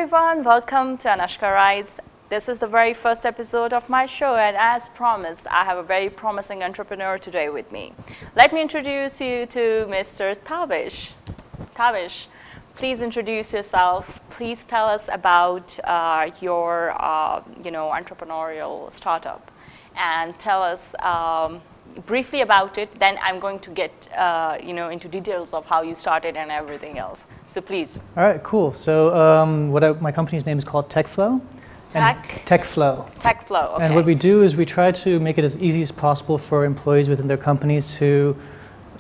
everyone, welcome to Anashkawrites. This is the very first episode of my show, and as promised, I have a very promising entrepreneur today with me. Let me introduce you to Mr. Tabish. Tabish, please introduce yourself. Please tell us about your entrepreneurial startup, and tell us briefly about it. Then I'm going to get into details of how you started and everything else. So please. All right, cool. So my company's name is called techflo. techflo. techflo. Okay. And what we do is we try to make it as easy as possible for employees within their companies to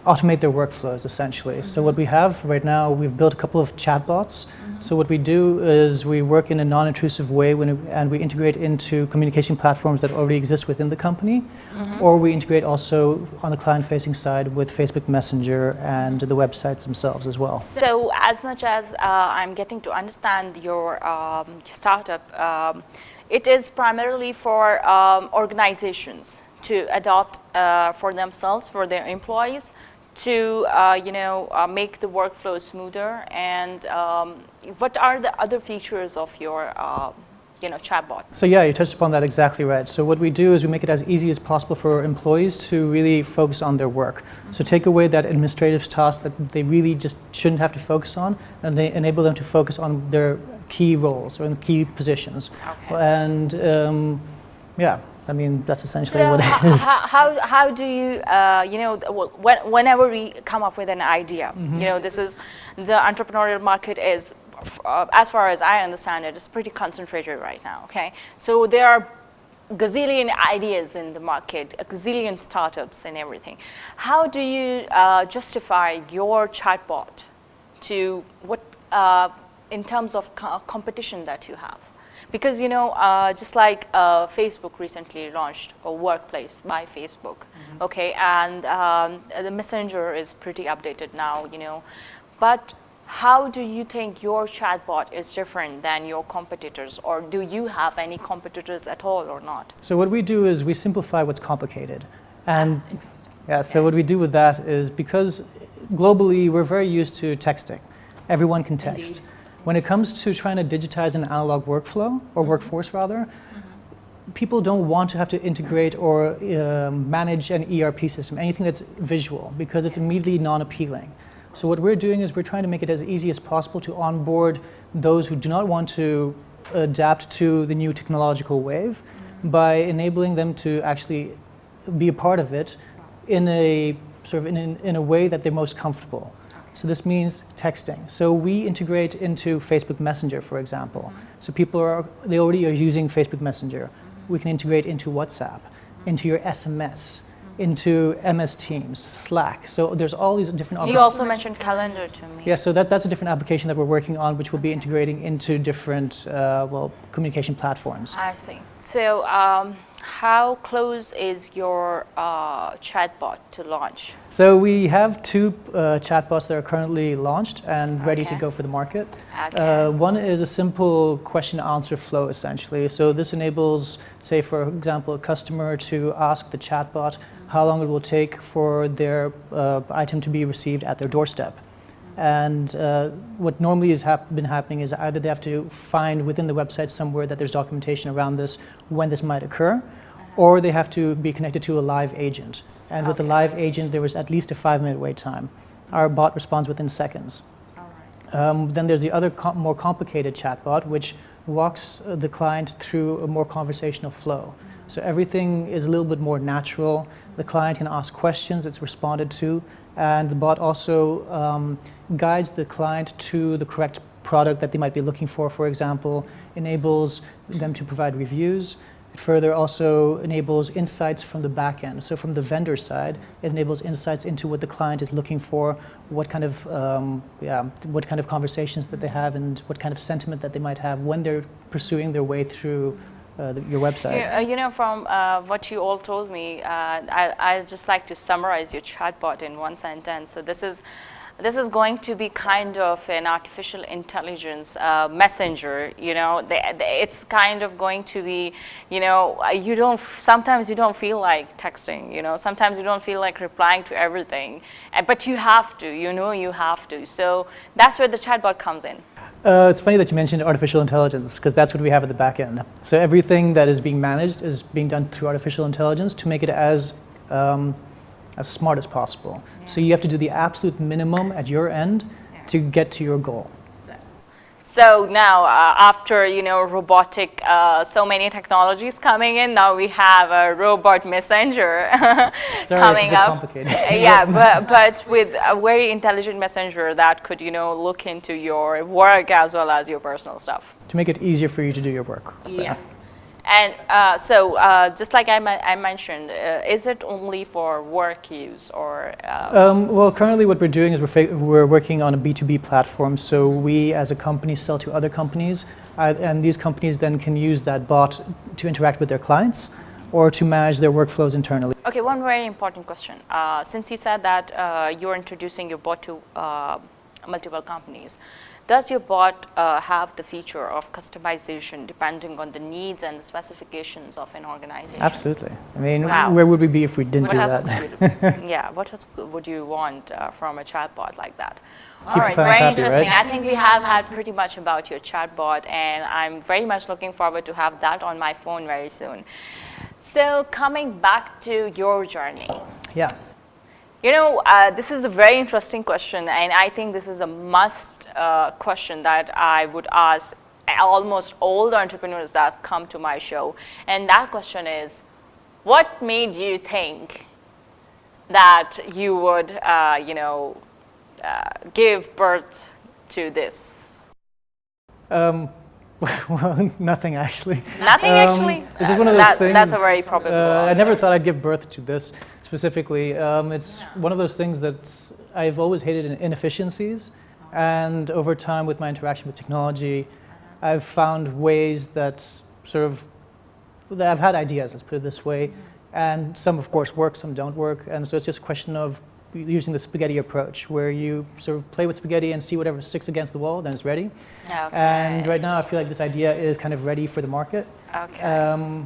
automate their workflows, essentially. Mm-hmm. So what we have right now, we've built a couple of chatbots. Mm-hmm. So what we do is we work in a non-intrusive way and we integrate into communication platforms that already exist within the company, mm-hmm. or we integrate also on the client-facing side with Facebook Messenger and the websites themselves as well. So as much as I'm getting to understand your startup, it is primarily for organizations to adopt for themselves, for their employees, to make the workflow smoother. And what are the other features of your chatbot? So yeah, you touched upon that exactly right. So what we do is we make it as easy as possible for employees to really focus on their work. Mm-hmm. So take away that administrative task that they really just shouldn't have to focus on, and they enable them to focus on their key roles or in key positions. Okay. And yeah. I mean, that's essentially what it is. How do you, whenever we come up with an idea, mm-hmm. This is, the entrepreneurial market is, as far as I understand it, is pretty concentrated right now, okay? So there are gazillion ideas in the market, a gazillion startups and everything. How do you justify your chatbot to what, in terms of competition that you have? Because, just like Facebook recently launched a workplace by Facebook, mm-hmm. okay, and the Messenger is pretty updated now, But how do you think your chatbot is different than your competitors, or do you have any competitors at all or not? So what we do is we simplify what's complicated. And yeah, so what we do with that is, because globally we're very used to texting. Everyone can text. Indeed. When it comes to trying to digitize an analog workflow, or workforce rather, mm-hmm. people don't want to have to integrate or manage an ERP system, anything that's visual, because it's immediately non-appealing. So what we're doing is we're trying to make it as easy as possible to onboard those who do not want to adapt to the new technological wave, mm-hmm. by enabling them to actually be a part of it in a sort of in a way that they're most comfortable. So this means texting. So we integrate into Facebook Messenger, for example. Mm-hmm. So people they already are using Facebook Messenger. Mm-hmm. We can integrate into WhatsApp, mm-hmm. into your SMS, mm-hmm. into MS Teams, Slack. So there's all these different. You also mentioned calendar to me. Yeah, so that's a different application that we're working on, which will be integrating into different communication platforms. I see. So how close is your chatbot to launch? So we have two chatbots that are currently launched and ready to go for the market. Okay. One is a simple question-answer flow, essentially. So this enables, say, for example, a customer to ask the chatbot how long it will take for their item to be received at their doorstep. And what normally has been happening is either they have to find within the website somewhere that there's documentation around this when this might occur, or they have to be connected to a live agent. And with the live agent, there was at least a 5-minute wait time. Our bot responds within seconds. All right. Then there's the other more complicated chatbot, which walks the client through a more conversational flow. Mm-hmm. So everything is a little bit more natural. The client can ask questions, it's responded to, and the bot also guides the client to the correct product that they might be looking for example, enables them to provide reviews. It further also enables insights from the back end. So from the vendor side, it enables insights into what the client is looking for, what kind of conversations that they have, and what kind of sentiment that they might have when they're pursuing their way through your website. From what you all told me, I'd just like to summarize your chatbot in one sentence. So this is going to be kind of an artificial intelligence messenger. It's kind of going to be, sometimes you don't feel like texting. Sometimes you don't feel like replying to everything, but you have to. You have to. So that's where the chatbot comes in. It's funny that you mentioned artificial intelligence, because that's what we have at the back end. So everything that is being managed is being done through artificial intelligence to make it as smart as possible. Yeah. So you have to do the absolute minimum at your end to get to your goal. So now, after robotic, so many technologies coming in, now we have a robot messenger coming up. Complicated. Yeah, but with a very intelligent messenger that could look into your work as well as your personal stuff. To make it easier for you to do your work. Yeah. And so, just like I mentioned, is it only for work use or? Well, currently what we're doing is we're working on a B2B platform. So we, as a company, sell to other companies, and these companies then can use that bot to interact with their clients or to manage their workflows internally. Okay, one very important question. Since you said that you're introducing your bot to multiple companies, does your bot have the feature of customization depending on the needs and the specifications of an organization? Absolutely. I mean, Wow. Where would we be if we didn't do that? Yeah, what else would you want from a chatbot like that? Keep All right, the clients very happy, interesting. right? I think we have had pretty much about your chatbot, and I'm very much looking forward to have that on my phone very soon. So coming back to your journey. Yeah. This is a very interesting question, and I think this is a must question that I would ask almost all the entrepreneurs that come to my show. And that question is, what made you think that you would, give birth to this? Well, nothing actually. Nothing actually? This is one of those things. That's a very probable I answer. never thought I'd give birth to this specifically. It's one of those things that I've always hated inefficiencies. And over time, with my interaction with technology, I've found ways that that I've had ideas, let's put it this way. And some, of course, work, some don't work. And so it's just a question of using the spaghetti approach, where you sort of play with spaghetti and see whatever sticks against the wall, then it's ready. Okay. And right now, I feel like this idea is kind of ready for the market. Okay.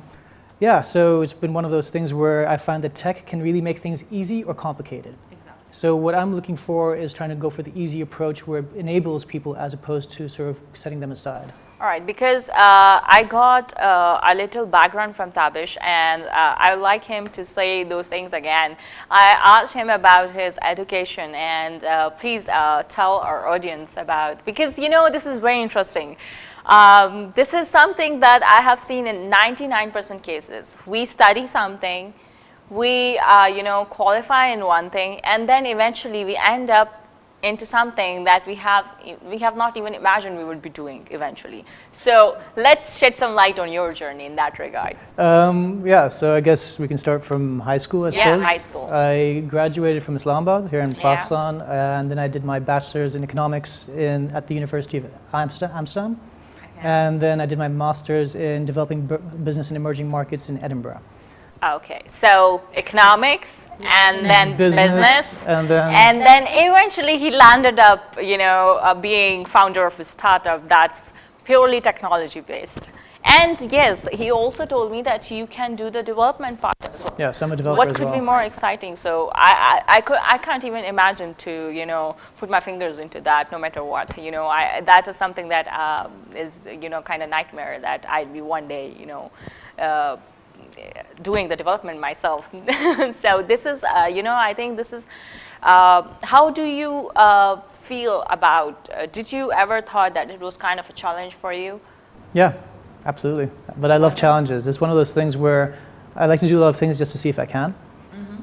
Yeah, so it's been one of those things where I find that tech can really make things easy or complicated. Exactly. So what I'm looking for is trying to go for the easy approach where it enables people as opposed to sort of setting them aside. All right, because I got a little background from Tabish, and I would like him to say those things again. I asked him about his education, and please tell our audience about, because this is very interesting. This is something that I have seen in 99% cases. We study something, we qualify in one thing, and then eventually we end up into something that we have not even imagined we would be doing eventually. So let's shed some light on your journey in that regard. Yeah, so I guess we can start from high school, I suppose. Yeah, high school. I graduated from Islamabad here in Yeah. Pakistan, and then I did my bachelor's in economics at the University of Amsterdam. Okay. And then I did my master's in developing business in emerging markets in Edinburgh. Okay, so economics, and then business, and then eventually he landed up, being founder of a startup that's purely technology based. And yes, he also told me that you can do the development part as well. yeah, so I'm a developer What as could well. be more exciting? So I can't even imagine to put my fingers into that, no matter what. That is something that is kind of nightmare that I'd be one day doing the development myself. So this is I think this is how do you feel about? Did you ever thought that it was kind of a challenge for you? Yeah, absolutely. But I love challenges. It's one of those things where I like to do a lot of things just to see if I can.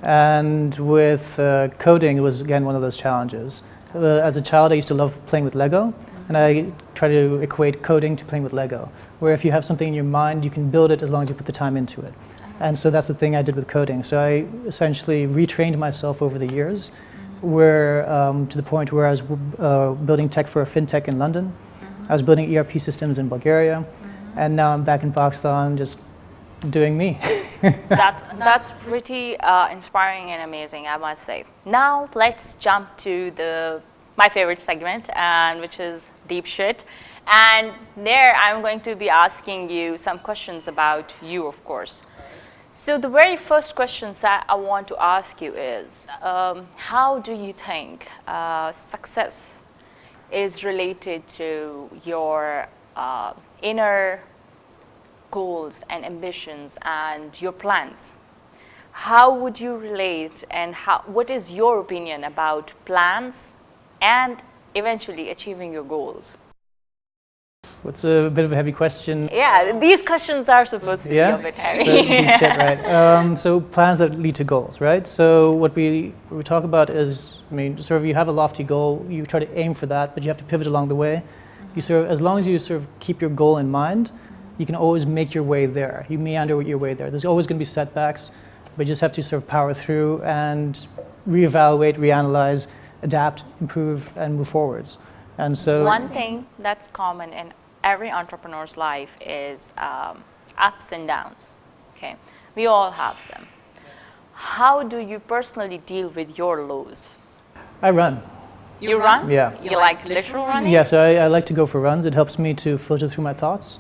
And with coding, it was again one of those challenges. As a child, I used to love playing with Lego, and I try to equate coding to playing with Lego, where if you have something in your mind, you can build it as long as you put the time into it. And so that's the thing I did with coding. So I essentially retrained myself over the years, where to the point where I was building tech for a fintech in London. I was building ERP systems in Bulgaria, and now I'm back in Pakistan just doing me. That's pretty inspiring and amazing, I must say. Now let's jump to my favorite segment, and which is Deep Shit. And there I'm going to be asking you some questions about you, of course. So the very first questions that I want to ask you is, how do you think success is related to your inner goals and ambitions and your plans. How would you relate, and what is your opinion about plans and eventually achieving your goals? It's a bit of a heavy question. Yeah, these questions are supposed to be a bit heavy. So, deep shit, right? So plans that lead to goals, right? So what we talk about is, I mean, sort of you have a lofty goal, you try to aim for that, but you have to pivot along the way. You sort of, as long as you sort of keep your goal in mind, you can always make your way there. You meander your way there. There's always going to be setbacks, but you just have to sort of power through and reevaluate, reanalyze, adapt, improve, and move forwards. And so one thing that's common in every entrepreneur's life is ups and downs. Okay, we all have them. How do you personally deal with your lows? I run. You run? Yeah. You like literal running? Yeah, so I like to go for runs. It helps me to filter through my thoughts,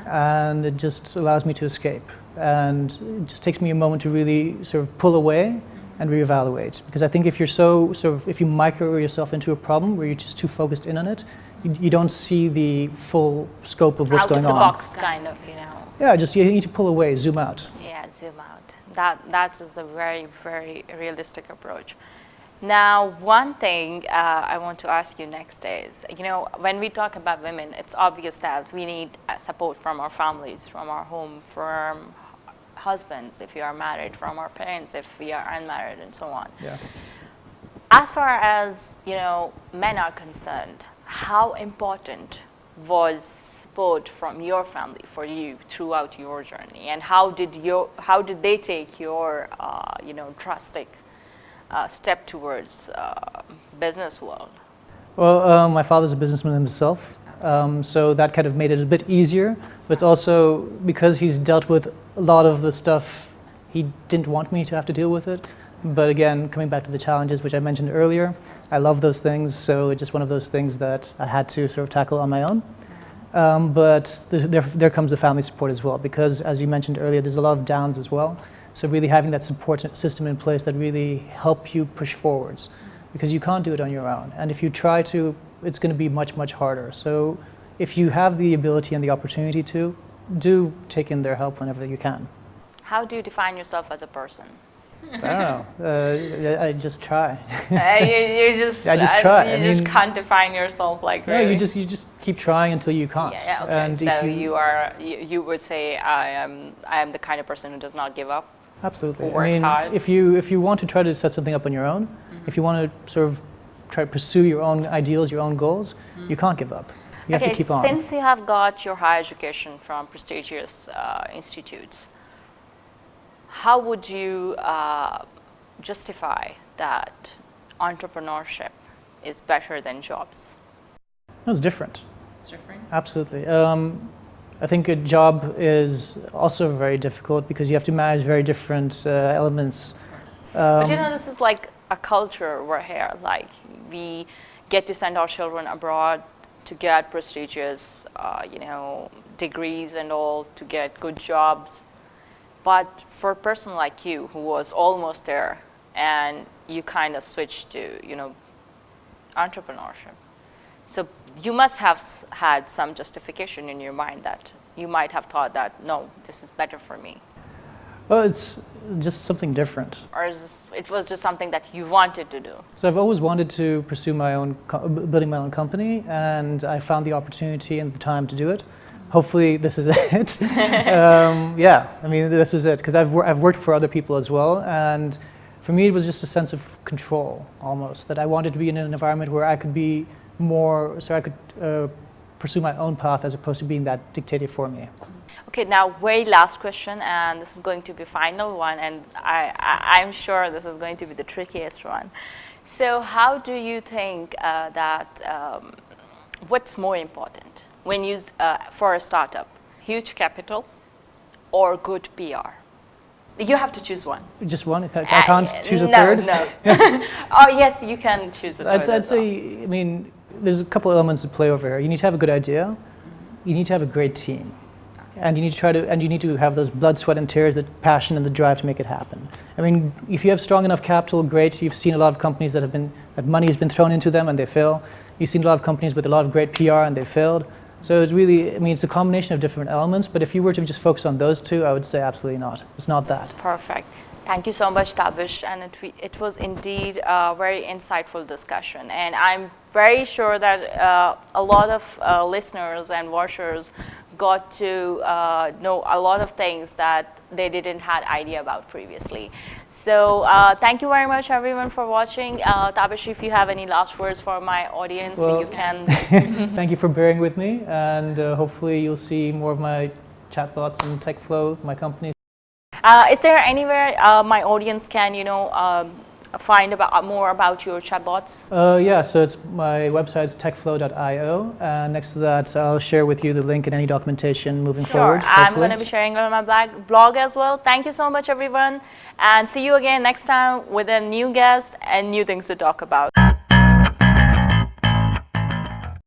and it just allows me to escape. And it just takes me a moment to really sort of pull away and reevaluate. Because I think if you're if you micro yourself into a problem where you're just too focused in on it, you don't see the full scope of what's going on. Out of the box, kind of, you know. Yeah, just you need to pull away, zoom out. Yeah, zoom out. That is a very, very realistic approach. Now, one thing I want to ask you next is, you know, when we talk about women, it's obvious that we need support from our families, from our home, from husbands, if you are married, from our parents, if we are unmarried, and so on. Yeah. As far as, you know, men are concerned, how important was support from your family for you throughout your journey, and how did they take your you know, drastic step towards business world? Well, my father's a businessman himself, so that kind of made it a bit easier. But it's also because he's dealt with a lot of the stuff, he didn't want me to have to deal with it. But again, coming back to the challenges which I mentioned earlier, I love those things, so it's just one of those things that I had to sort of tackle on my own. But there comes the family support as well, because as you mentioned earlier, there's a lot of downs as well. So really having that support system in place that really help you push forwards, because you can't do it on your own. And if you try to, it's going to be much, much harder. So if you have the ability and the opportunity to, do take in their help whenever you can. How do you define yourself as a person? I don't know. I just try. I just try. You just can't define yourself like really. No, you just keep trying until you can't. Yeah, okay. And so you would say I am the kind of person who does not give up. Absolutely. Who works hard. If you want to try to set something up on your own, if you want to sort of try to pursue your own ideals, your own goals, you can't give up. You have to keep on. Since you have got your higher education from prestigious institutes, how would you justify that entrepreneurship is better than jobs? No, it's different. It's different? Absolutely. I think a job is also very difficult because you have to manage very different elements. But you know, this is like a culture we're here. Like, we get to send our children abroad to get prestigious, you know, degrees and all, to get good jobs. But for a person like you, who was almost there, and you kind of switched to, you know, entrepreneurship. So you must have had some justification in your mind that you might have thought that, no, this is better for me. Well, it's just something different. Or it was just something that you wanted to do? So I've always wanted to pursue my own, building my own company, and I found the opportunity and the time to do it. Hopefully this is it. Yeah, I mean, this is it, because I've worked for other people as well, and for me it was just a sense of control, almost, that I wanted to be in an environment where I could be more, so I could pursue my own path as opposed to being that dictated for me. Okay, now very last question, and this is going to be final one, and I'm sure this is going to be the trickiest one. So how do you think that, what's more important when used for a startup, huge capital or good PR? You have to choose one. Just one? I can't choose a third? No. Oh, yes, you can choose a third. I'd say, I mean, there's a couple elements at play over here. You need to have a good idea. You need to have a great team. And you need to have those blood, sweat, and tears, the passion and the drive to make it happen. I mean, if you have strong enough capital, great. You've seen a lot of companies that money has been thrown into them and they fail. You've seen a lot of companies with a lot of great PR and they failed. So it's really, I mean, it's a combination of different elements, but if you were to just focus on those two, I would say absolutely not. It's not that. Perfect. Thank you so much, Tabish, and it was indeed a very insightful discussion. And I'm very sure that a lot of listeners and watchers got to know a lot of things that they didn't had idea about previously. So thank you very much, everyone, for watching. Tabish, if you have any last words for my audience, Well, you can. Thank you for bearing with me, and hopefully you'll see more of my chatbots and techflo, my company. Is there anywhere my audience can, find more about your chatbots? Yeah, so it's my website's techflo.io, and next to that, I'll share with you the link and any documentation moving forward. Sure, I'm going to be sharing it on my blog as well. Thank you so much, everyone, and see you again next time with a new guest and new things to talk about.